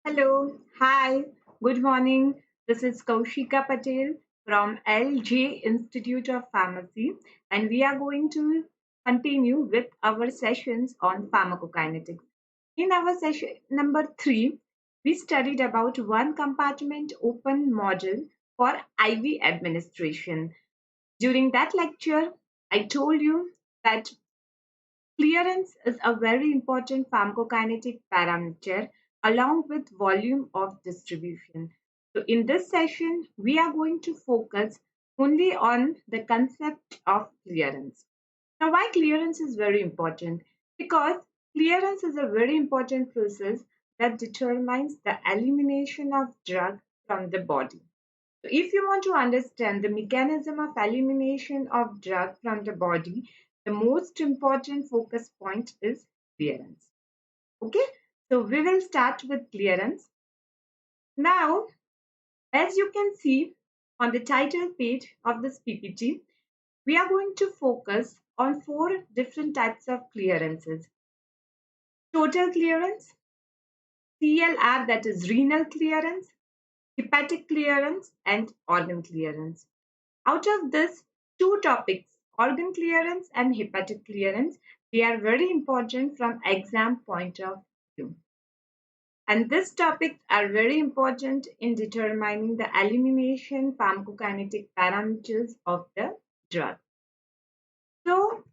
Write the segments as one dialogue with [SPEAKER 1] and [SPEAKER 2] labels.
[SPEAKER 1] Hello, hi, good morning. This is Kaushika Patel from LJ Institute of Pharmacy, and we are going to continue with our sessions on pharmacokinetics. In our session number 3, we studied about one compartment open model for IV administration. During that lecture, I told you that clearance is a very important pharmacokinetic parameter along with volume of distribution. So in this session, we are going to focus only on the concept of clearance. Now, why clearance is very important? Because clearance is a very important process that determines the elimination of drug from the body. So if you want to understand the mechanism of elimination of drug from the body, the most important focus point is clearance. Okay, so we will start with clearance. Now, as you can see on the title page of this PPT, we are going to focus on four different types of clearances. Total clearance, CLR, that is renal clearance, hepatic clearance, and organ clearance. Out of this, two topics, organ clearance and hepatic clearance, they are very important from exam point of view. And these topics are very important in determining the elimination pharmacokinetic parameters of the drug. So,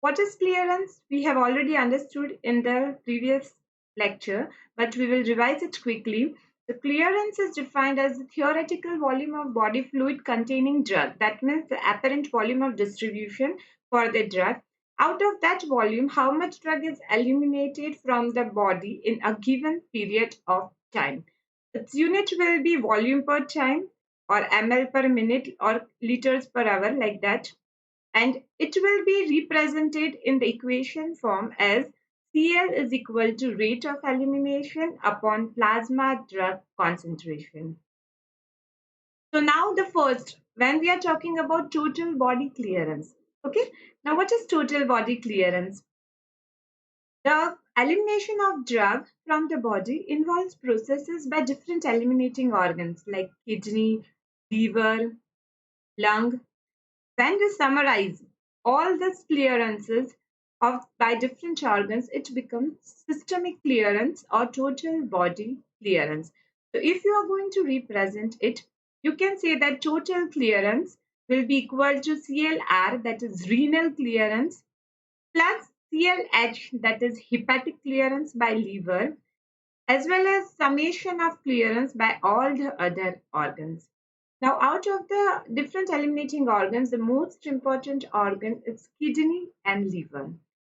[SPEAKER 1] what is clearance? We have already understood in the previous lecture, but we will revise it quickly. The clearance is defined as the theoretical volume of body fluid containing drug. That means the apparent volume of distribution for the drug. Out of that volume, how much drug is eliminated from the body in a given period of time. Its unit will be volume per time or ml per minute or liters per hour, like that, and it will be represented in the equation form as Cl is equal to rate of elimination upon plasma drug concentration. So now the first, when we are talking about total body clearance. Okay, now what is total body clearance? The elimination of drug from the body involves processes by different eliminating organs like kidney, liver, lung. When we summarize all these clearances of by different organs, it becomes systemic clearance or total body clearance. So if you are going to represent it, you can say that total clearance will be equal to CLR, that is renal clearance, plus CLH, that is hepatic clearance by liver, as well as summation of clearance by all the other organs. Now, out of the different eliminating organs, the most important organ is kidney and liver.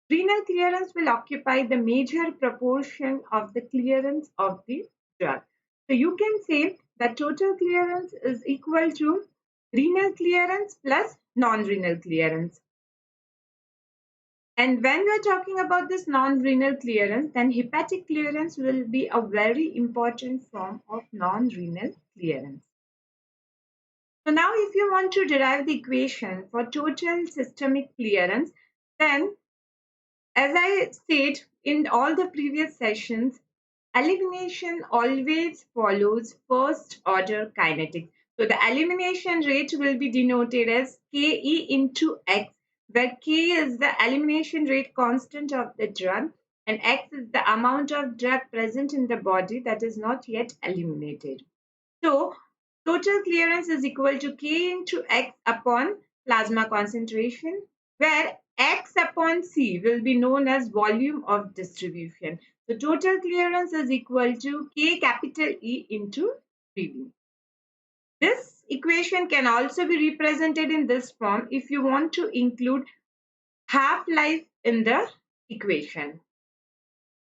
[SPEAKER 1] Renal clearance will occupy the major proportion of the clearance of the drug. So you can say that total clearance is equal to renal clearance plus non-renal clearance. And when we are talking about this non-renal clearance, then hepatic clearance will be a very important form of non-renal clearance. So now if you want to derive the equation for total systemic clearance, then as I said in all the previous sessions, elimination always follows first order kinetics. So the elimination rate will be denoted as Ke into X, where K is the elimination rate constant of the drug and X is the amount of drug present in the body that is not yet eliminated. So total clearance is equal to K into X upon plasma concentration, where X upon C will be known as volume of distribution. So total clearance is equal to K capital E into PV. This equation can also be represented in this form if you want to include half-life in the equation.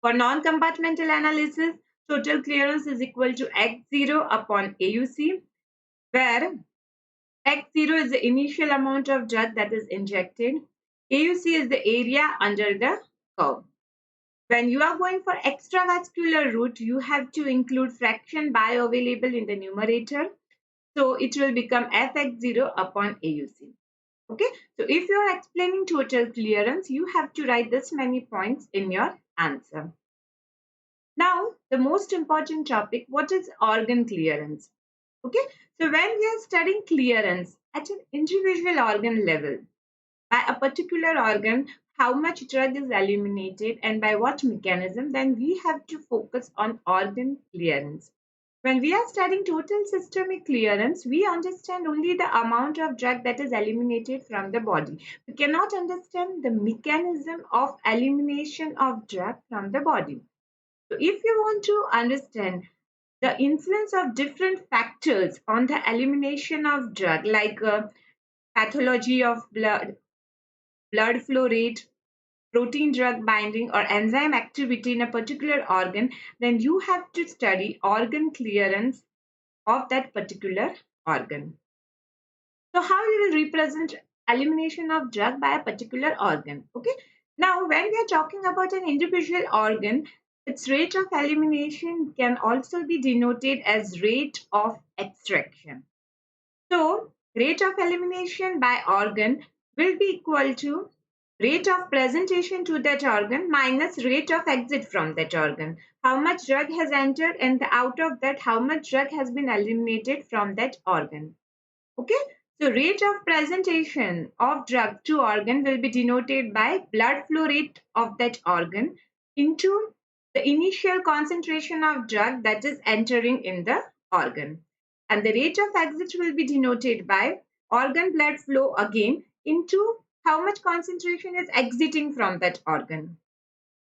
[SPEAKER 1] For non-compartmental analysis, total clearance is equal to X0 upon AUC, where X0 is the initial amount of drug that is injected. AUC is the area under the curve. When you are going for extravascular route, you have to include fraction bioavailable in the numerator. So it will become Fx0 upon AUC. Okay, so if you are explaining total clearance, you have to write this many points in your answer. Now, the most important topic, what is organ clearance? Okay, so when we are studying clearance at an individual organ level, by a particular organ, how much drug is eliminated and by what mechanism, then we have to focus on organ clearance. When we are studying total systemic clearance, we understand only the amount of drug that is eliminated from the body. We cannot understand the mechanism of elimination of drug from the body. So if you want to understand the influence of different factors on the elimination of drug, like pathology of blood flow rate, protein drug binding, or enzyme activity in a particular organ, then you have to study organ clearance of that particular organ. So how you will represent elimination of drug by a particular organ? Okay. Now, when we are talking about an individual organ, its rate of elimination can also be denoted as rate of extraction. So, rate of elimination by organ will be equal to rate of presentation to that organ minus rate of exit from that organ. How much drug has entered and out of that how much drug has been eliminated from that organ. Okay, so rate of presentation of drug to organ will be denoted by blood flow rate of that organ into the initial concentration of drug that is entering in the organ. And the rate of exit will be denoted by organ blood flow again into how much concentration is exiting from that organ.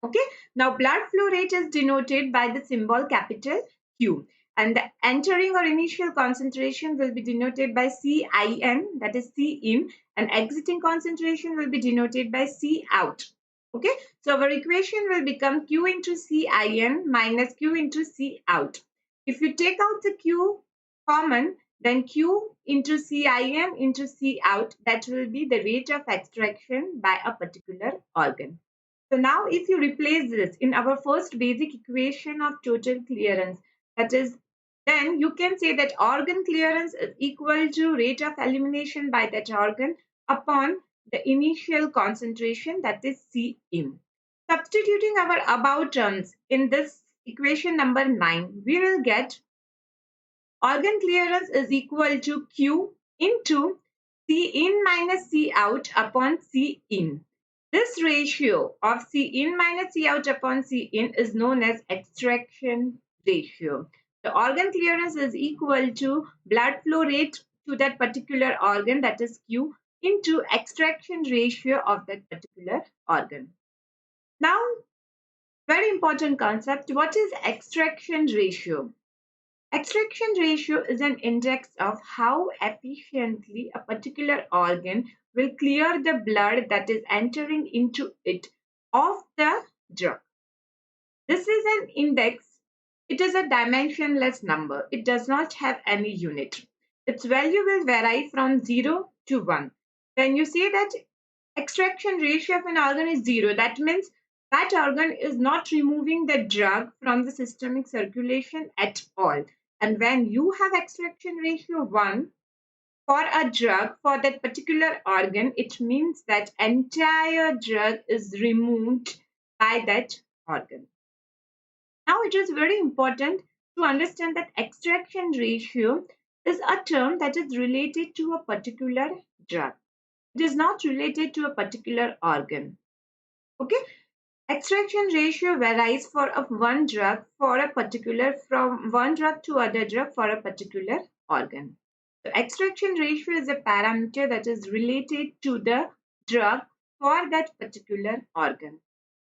[SPEAKER 1] Okay, now blood flow rate is denoted by the symbol capital Q, and the entering or initial concentration will be denoted by CIN, that is C in, and exiting concentration will be denoted by C out. Okay, so our equation will become Q into CIN minus Q into C out. If you take out the Q common, then Q into CIN into C out, that will be the rate of extraction by a particular organ. So now if you replace this in our first basic equation of total clearance, that is, then you can say that organ clearance is equal to rate of elimination by that organ upon the initial concentration, that is C in. Substituting our above terms in this equation number 9, we will get organ clearance is equal to Q into C in minus C out upon C in. This ratio of C in minus C out upon C in is known as extraction ratio. The organ clearance is equal to blood flow rate to that particular organ, that is Q, into extraction ratio of that particular organ. Now, very important concept, what is extraction ratio? Extraction ratio is an index of how efficiently a particular organ will clear the blood that is entering into it of the drug. This is an index. It is a dimensionless number. It does not have any unit. Its value will vary from 0 to 1. When you say that extraction ratio of an organ is 0, that means that organ is not removing the drug from the systemic circulation at all. And when you have extraction ratio 1 for a drug for that particular organ, it means that entire drug is removed by that organ. Now, it is very important to understand that extraction ratio is a term that is related to a particular drug. It is not related to a particular organ. Okay, extraction ratio varies for one drug for a particular from one drug to other drug for a particular organ. So extraction ratio is a parameter that is related to the drug for that particular organ.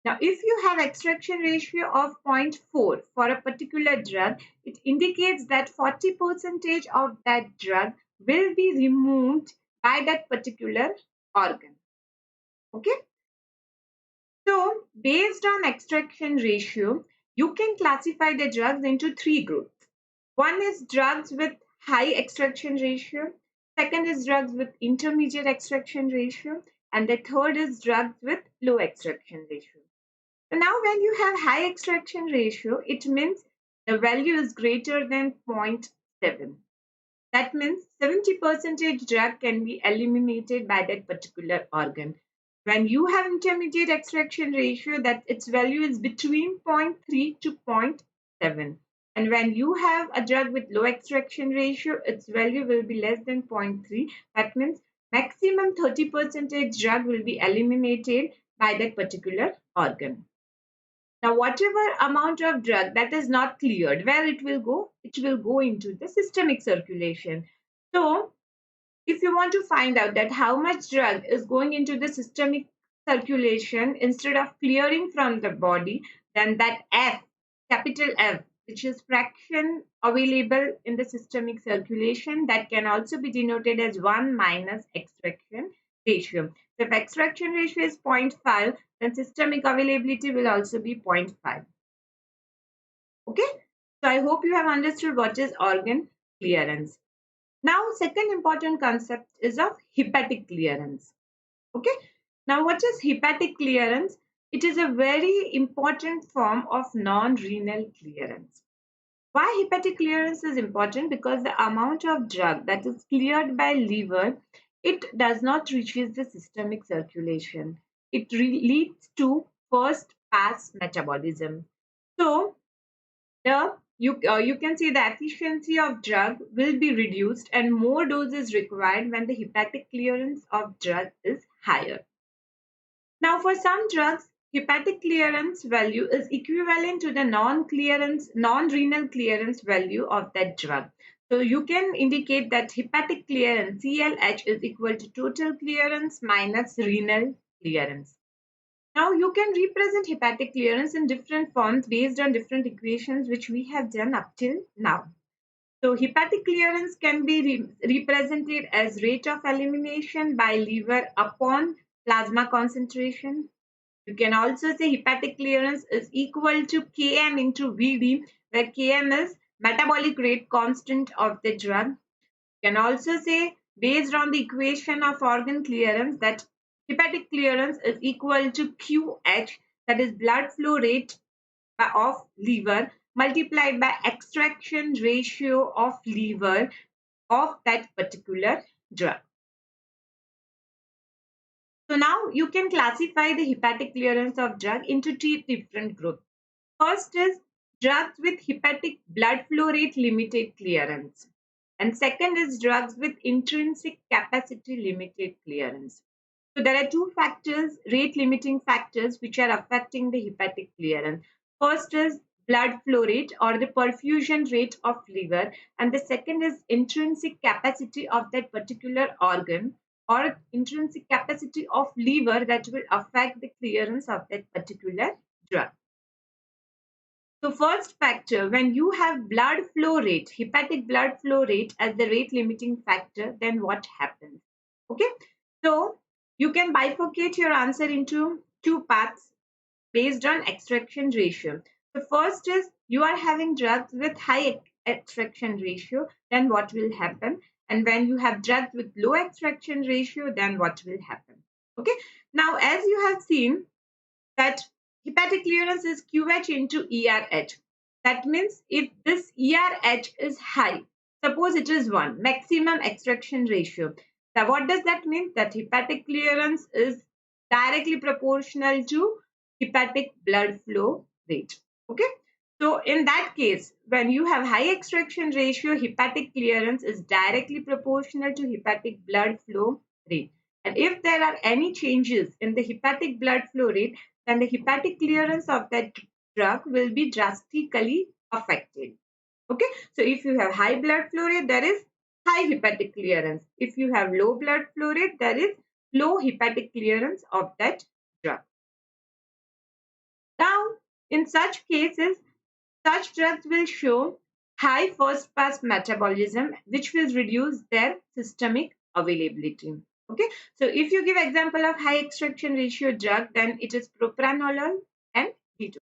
[SPEAKER 1] Now, if you have extraction ratio of zero point 0.4 for a particular drug, it indicates that 40% of that drug will be removed by that particular organ. Okay. So, based on extraction ratio, you can classify the drugs into three groups. One is drugs with high extraction ratio, second is drugs with intermediate extraction ratio, and the third is drugs with low extraction ratio. So now when you have high extraction ratio, it means the value is greater than 0.7. That means 70% drug can be eliminated by that particular organ. When you have intermediate extraction ratio, that its value is between zero point 0.3 to zero point 0.7. And when you have a drug with low extraction ratio, its value will be less than zero point 0.3. That means maximum 30% drug will be eliminated by that particular organ. Now, whatever amount of drug that is not cleared, where it will go? It will go into the systemic circulation. So, if you want to find out that how much drug is going into the systemic circulation instead of clearing from the body, then that F, capital F, which is fraction available in the systemic circulation, that can also be denoted as 1 minus extraction ratio. So if extraction ratio is 0.5, then systemic availability will also be 0.5. Okay, so I hope you have understood what is organ clearance. Now, second important concept is of hepatic clearance. Okay. Now, what is hepatic clearance? It is a very important form of non-renal clearance. Why hepatic clearance is important? Because the amount of drug that is cleared by liver, it does not reaches the systemic circulation. It leads to first pass metabolism. So, you can see the efficiency of drug will be reduced and more dose is required when the hepatic clearance of drug is higher. Now, for some drugs, hepatic clearance value is equivalent to the non-renal clearance value of that drug. So you can indicate that hepatic clearance CLH is equal to total clearance minus renal clearance. Now you can represent hepatic clearance in different forms based on different equations which we have done up till now. So hepatic clearance can be represented as rate of elimination by liver upon plasma concentration. You can also say hepatic clearance is equal to Km into Vd, where Km is metabolic rate constant of the drug. You can also say, based on the equation of organ clearance, that hepatic clearance is equal to QH, that is blood flow rate of liver, multiplied by extraction ratio of liver of that particular drug. So now you can classify the hepatic clearance of drug into three different groups. First is drugs with hepatic blood flow rate limited clearance. And second is drugs with intrinsic capacity limited clearance. So there are two factors, rate limiting factors, which are affecting the hepatic clearance. First is blood flow rate or the perfusion rate of liver, and the second is intrinsic capacity of that particular organ or intrinsic capacity of liver that will affect the clearance of that particular drug. So first factor, when you have blood flow rate, hepatic blood flow rate as the rate limiting factor, then what happens? Okay, so you can bifurcate your answer into two paths based on extraction ratio. The first is you are having drugs with high extraction ratio, then what will happen? And when you have drugs with low extraction ratio, then what will happen? Okay, now as you have seen, that hepatic clearance is QH into ERH. That means if this ERH is high, suppose it is 1, maximum extraction ratio. Now what does that mean? That hepatic clearance is directly proportional to hepatic blood flow rate. Okay. So in that case, when you have high extraction ratio, hepatic clearance is directly proportional to hepatic blood flow rate. And if there are any changes in the hepatic blood flow rate, then the hepatic clearance of that drug will be drastically affected. Okay, so if you have high blood flow rate, there is high hepatic clearance. If you have low blood flow rate, there is low hepatic clearance of that drug. Now, in such cases, such drugs will show high first pass metabolism, which will reduce their systemic availability. Okay, so if you give example of high extraction ratio drug, then it is propranolol and ketone.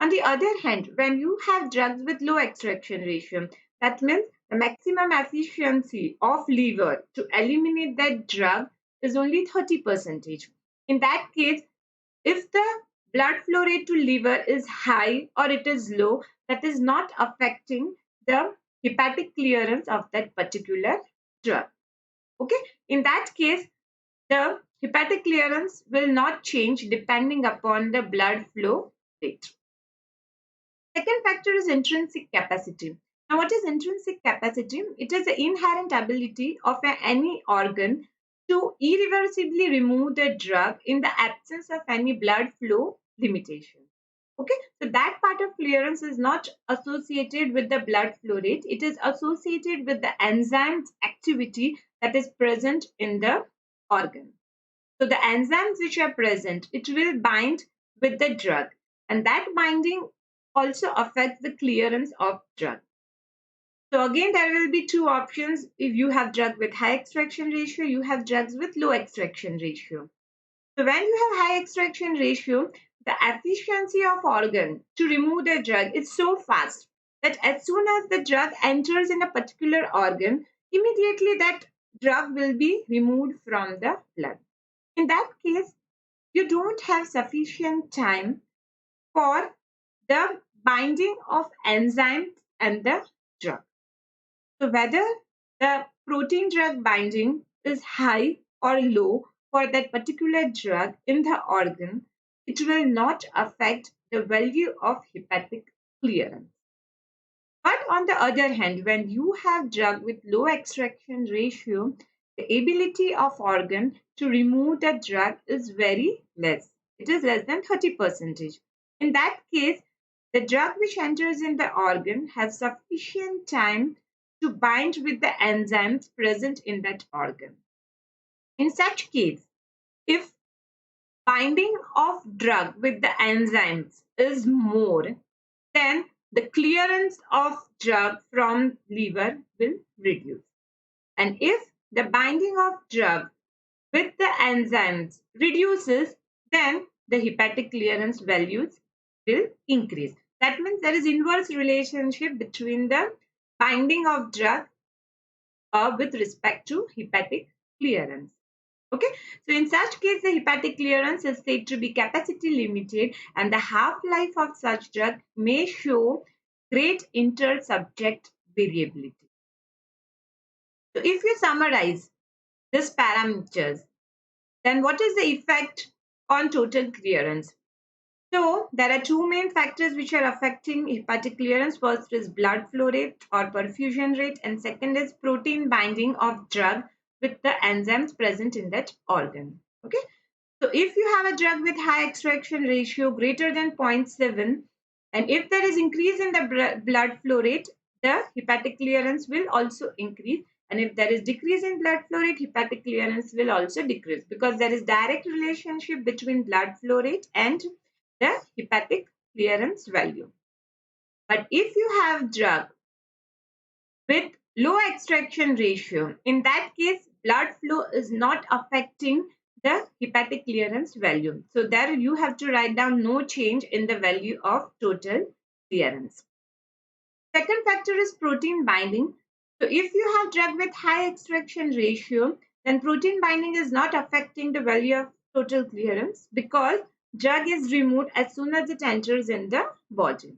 [SPEAKER 1] On the other hand, when you have drugs with low extraction ratio, that means the maximum efficiency of liver to eliminate that drug is only 30%. In that case, if the blood flow rate to liver is high or it is low, that is not affecting the hepatic clearance of that particular drug. Okay, in that case, the hepatic clearance will not change depending upon the blood flow rate. Second factor is intrinsic capacity. Now, what is intrinsic capacity? It is the inherent ability of any organ to irreversibly remove the drug in the absence of any blood flow limitation. Okay, so that part of clearance is not associated with the blood flow rate, it is associated with the enzyme's activity that is present in the organ. So the enzymes which are present, it will bind with the drug, and that binding also affects the clearance of drug. So again, there will be two options. If you have drug with high extraction ratio, you have drugs with low extraction ratio. So when you have high extraction ratio, the efficiency of organ to remove the drug is so fast that as soon as the drug enters in a particular organ, immediately that drug will be removed from the blood. In that case, you don't have sufficient time for the binding of enzymes and the drug. So whether the protein drug binding is high or low for that particular drug in the organ, it will not affect the value of hepatic clearance. But on the other hand, when you have drug with low extraction ratio, the ability of organ to remove the drug is very less. It is less than 30%. In that case, the drug which enters in the organ has sufficient time to bind with the enzymes present in that organ. In such case, if binding of drug with the enzymes is more, then the clearance of drug from liver will reduce. And if the binding of drug with the enzymes reduces, then the hepatic clearance values will increase. That means there is inverse relationship between the binding of drug with respect to hepatic clearance. Okay, so in such case, the hepatic clearance is said to be capacity limited, and the half-life of such drug may show great inter-subject variability. So if you summarize these parameters, then what is the effect on total clearance? So there are two main factors which are affecting hepatic clearance. First is blood flow rate or perfusion rate, and second is protein binding of drug with the enzymes present in that organ. Okay. So if you have a drug with high extraction ratio greater than 0.7, and if there is increase in the blood flow rate, the hepatic clearance will also increase. And if there is decrease in blood flow rate, hepatic clearance will also decrease, because there is direct relationship between blood flow rate and the hepatic clearance value. But if you have drug with low extraction ratio, in that case, blood flow is not affecting the hepatic clearance value. So there you have to write down no change in the value of total clearance. Second factor is protein binding. So if you have drug with high extraction ratio, then protein binding is not affecting the value of total clearance, because drug is removed as soon as it enters in the body.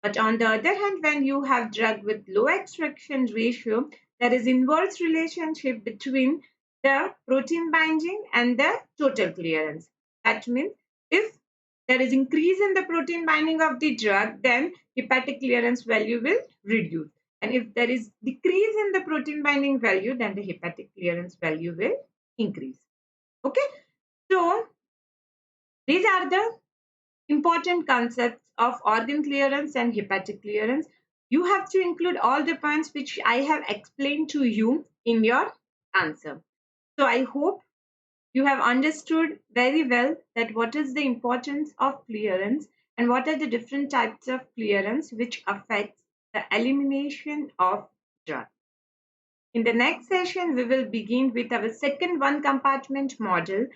[SPEAKER 1] But on the other hand, when you have drug with low extraction ratio, there is inverse relationship between the protein binding and the total clearance. That means if there is increase in the protein binding of the drug, then hepatic clearance value will reduce. And if there is decrease in the protein binding value, then the hepatic clearance value will increase. Okay, so these are the important concepts of organ clearance and hepatic clearance. You have to include all the points which I have explained to you in your answer. So I hope you have understood very well that what is the importance of clearance and what are the different types of clearance which affects the elimination of drug. In the next session, we will begin with our second one compartment model,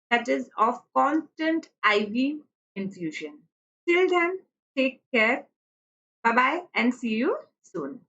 [SPEAKER 1] that is of constant IV infusion. Till then, take care. Bye bye and see you soon.